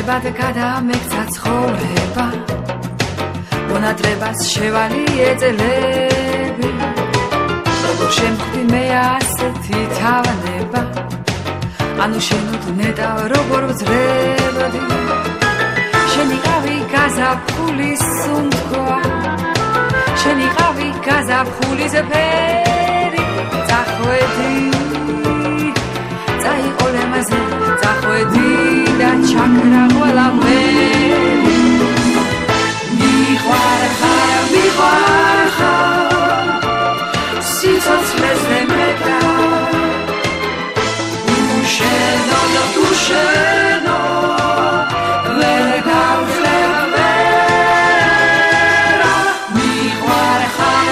ნებად გადამექცა ცხოვრება მონატრებას შევალი ეწელები როგორ შემხვდი მე ასეთი თავანება ანუ შენოდნეტა როგორ ვძრებოდი შენი ყავი გაზაფხული სუნთქვა შენი ყავი გაზაფხულის ფერი წახვედი წაიყოლე მასე წახვედი და ჩაქრა ყველა მერი მიყვარხარ სიცოცხლეს მეკა უშენო ვერ გავძლებ ვერა მიყვარხარ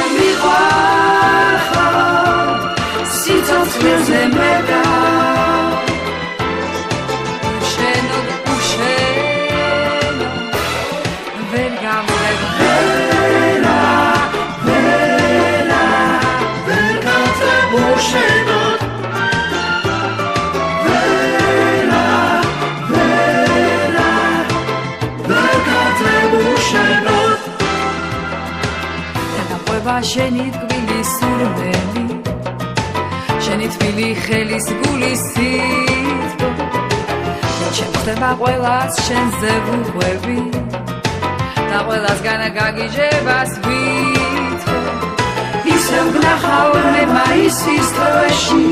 სიცოცხლეს მეკა შენი თბილი სურნელი შენი თბილი ხელის გულის სითბო შემხდება ყველას შენზე ვუყვები და ყველასგან გაგიჟებას ვითხოვ ისევ ვნახავ მე მაისის თვეში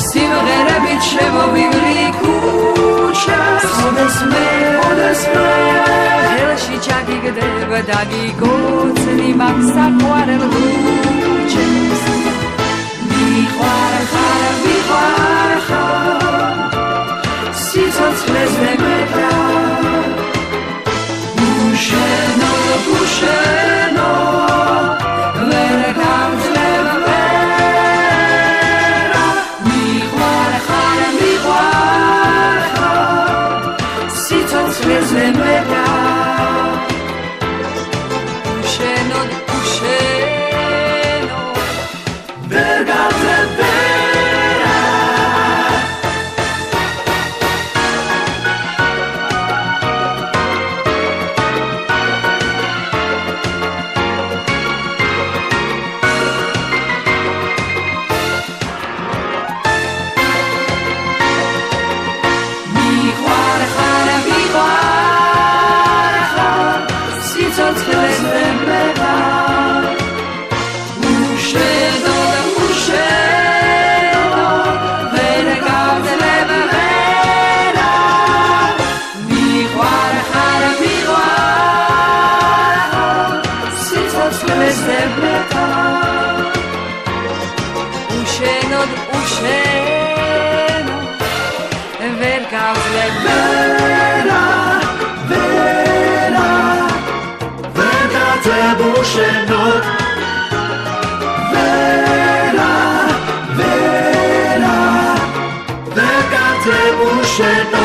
სიმღერებით შემოვივლი ქუჩას ოდესმე ხელში ჩაგიგდება დაგიგოცნი მაგ საყვარელ ქუჩებს მიყვარხარ სიცოცხლეს მეკა უშენო ვერ გავძლებ ვერა მიყვარხარ სიცოცხლეს მეკა ვერ გავძლებ ვერა ვერ გავძლებ უშენო ვერ გავძლებ უშენო